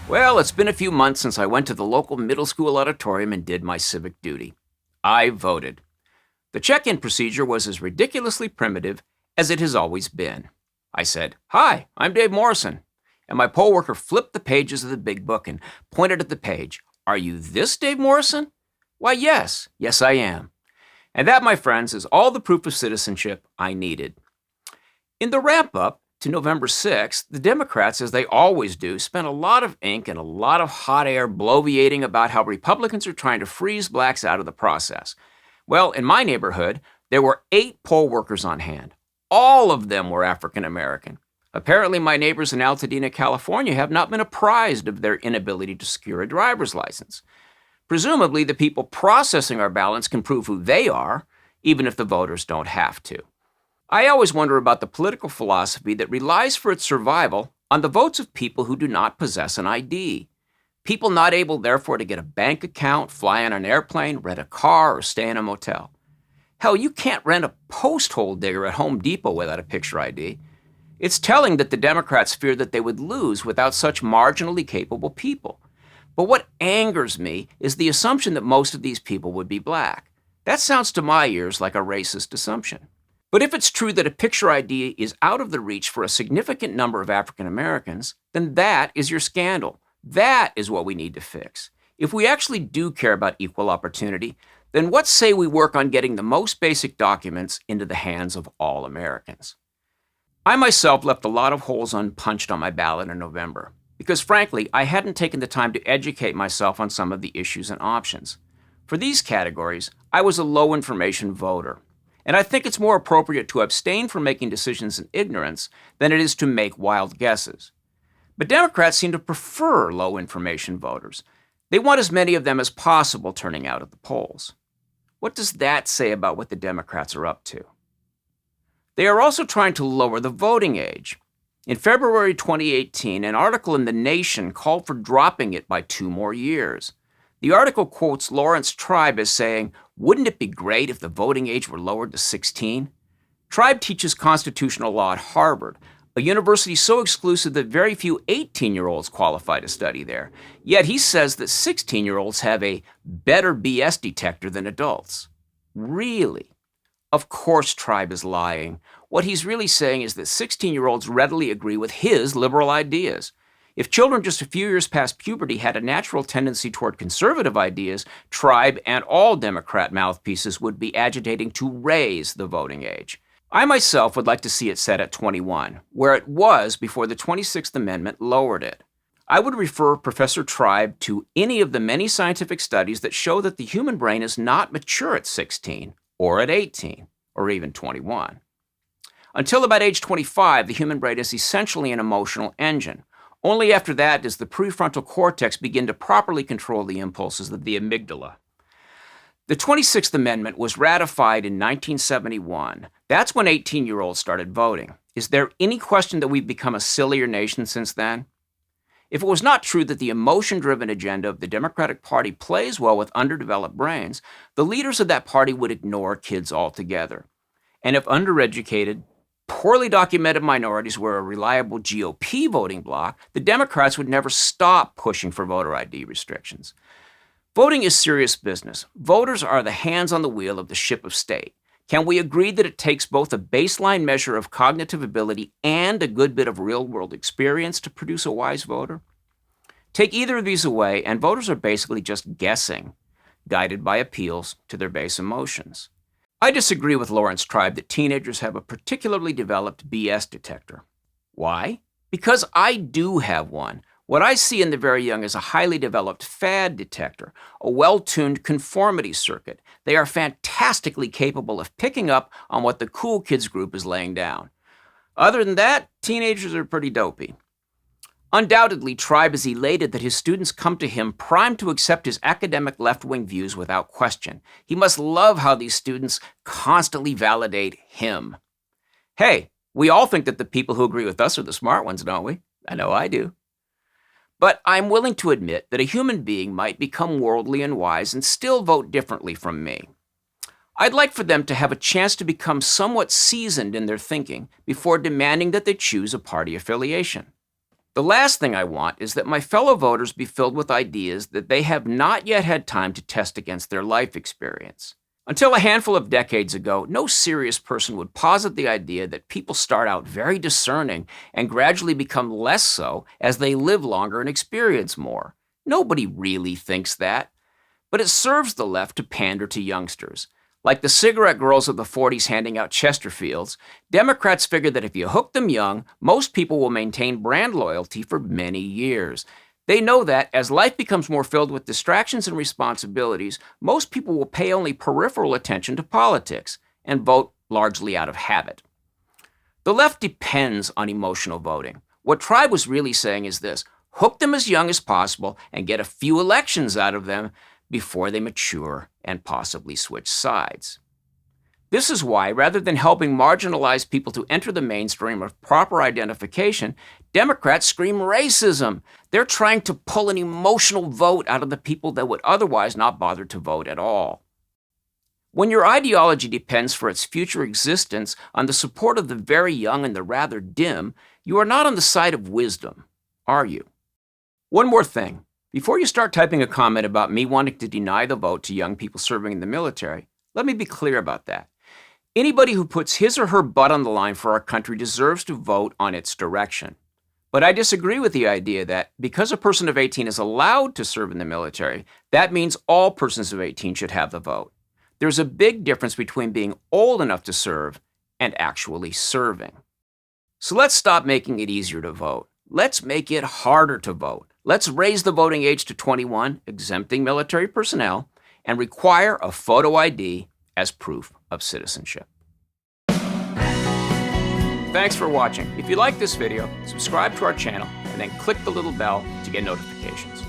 Well, it's been a few months since I went to the local middle school auditorium and did my civic duty. I voted. The check in procedure was as ridiculously primitive as it has always been. I said, "Hi, I'm Dave Morrison." And my poll worker flipped the pages of the big book and pointed at the page. "Are you this Dave Morrison?" "Why, yes. Yes, I am." And that, my friends, is all the proof of citizenship I needed. In the wrap up to November 6th, the Democrats, as they always do, spent a lot of ink and a lot of hot air bloviating about how Republicans are trying to freeze blacks out of the process. Well, in my neighborhood, there were 8 poll workers on hand. All of them were African American. Apparently, my neighbors in Altadena, California have not been apprised of their inability to secure a driver's license. Presumably, the people processing our ballots can prove who they are, even if the voters don't have to. I always wonder about the political philosophy that relies for its survival on the votes of people who do not possess an ID. People not able, therefore, to get a bank account, fly on an airplane, rent a car, or stay in a motel. Hell, you can't rent a post hole digger at Home Depot without a picture ID. It's telling that the Democrats fear that they would lose without such marginally capable people. But what angers me is the assumption that most of these people would be black. That sounds to my ears like a racist assumption. But if it's true that a picture ID is out of the reach for a significant number of African Americans, then that is your scandal. That is what we need to fix. If we actually do care about equal opportunity, then what say we work on getting the most basic documents into the hands of all Americans? I myself left a lot of holes unpunched on my ballot in November, because frankly, I hadn't taken the time to educate myself on some of the issues and options. For these categories, I was a low information voter. And I think it's more appropriate to abstain from making decisions in ignorance than it is to make wild guesses. But Democrats seem to prefer low information voters. They want as many of them as possible turning out at the polls. What does that say about what the Democrats are up to? They are also trying to lower the voting age. In February 2018, an article in The Nation called for dropping it by 2 more years. The article quotes Lawrence Tribe as saying, "Wouldn't it be great if the voting age were lowered to 16? Tribe teaches constitutional law at Harvard, a university so exclusive that very few 18-year-olds qualify to study there. Yet he says that 16-year-olds have a better BS detector than adults. Really? Of course Tribe is lying. What he's really saying is that 16-year-olds readily agree with his liberal ideas. If children just a few years past puberty had a natural tendency toward conservative ideas, Tribe and all Democrat mouthpieces would be agitating to raise the voting age. I myself would like to see it set at 21, where it was before the 26th Amendment lowered it. I would refer Professor Tribe to any of the many scientific studies that show that the human brain is not mature at 16, or at 18, or even 21. Until about age 25, the human brain is essentially an emotional engine. Only after that does the prefrontal cortex begin to properly control the impulses of the amygdala. The 26th Amendment was ratified in 1971. That's when 18-year-olds started voting. Is there any question that we've become a sillier nation since then? If it was not true that the emotion-driven agenda of the Democratic Party plays well with underdeveloped brains, the leaders of that party would ignore kids altogether. And if undereducated, poorly documented minorities were a reliable GOP voting bloc, the Democrats would never stop pushing for voter ID restrictions. Voting is serious business. Voters are the hands on the wheel of the ship of state. Can we agree that it takes both a baseline measure of cognitive ability and a good bit of real-world experience to produce a wise voter? Take either of these away, and voters are basically just guessing, guided by appeals to their base emotions. I disagree with Lawrence Tribe that teenagers have a particularly developed BS detector. Why? Because I do have one. What I see in the very young is a highly developed fad detector, a well-tuned conformity circuit. They are fantastically capable of picking up on what the cool kids group is laying down. Other than that, teenagers are pretty dopey. Undoubtedly, Tribe is elated that his students come to him primed to accept his academic left-wing views without question. He must love how these students constantly validate him. Hey, we all think that the people who agree with us are the smart ones, don't we? I know I do. But I'm willing to admit that a human being might become worldly and wise and still vote differently from me. I'd like for them to have a chance to become somewhat seasoned in their thinking before demanding that they choose a party affiliation. The last thing I want is that my fellow voters be filled with ideas that they have not yet had time to test against their life experience. Until a handful of decades ago, no serious person would posit the idea that people start out very discerning and gradually become less so as they live longer and experience more. Nobody really thinks that. But it serves the left to pander to youngsters. Like the cigarette girls of the 40s handing out Chesterfields, Democrats figure that if you hook them young, most people will maintain brand loyalty for many years. They know that as life becomes more filled with distractions and responsibilities, most people will pay only peripheral attention to politics and vote largely out of habit. The left depends on emotional voting. What Tribe was really saying is this: hook them as young as possible and get a few elections out of them before they mature and possibly switch sides. This is why, rather than helping marginalized people to enter the mainstream of proper identification, Democrats scream racism. They're trying to pull an emotional vote out of the people that would otherwise not bother to vote at all. When your ideology depends for its future existence on the support of the very young and the rather dim, you are not on the side of wisdom, are you? One more thing. Before you start typing a comment about me wanting to deny the vote to young people serving in the military, let me be clear about that. Anybody who puts his or her butt on the line for our country deserves to vote on its direction. But I disagree with the idea that because a person of 18 is allowed to serve in the military, that means all persons of 18 should have the vote. There's a big difference between being old enough to serve and actually serving. So let's stop making it easier to vote. Let's make it harder to vote. Let's raise the voting age to 21, exempting military personnel, and require a photo ID as proof of citizenship. Thanks for watching. If you like this video, subscribe to our channel and then click the little bell to get notifications.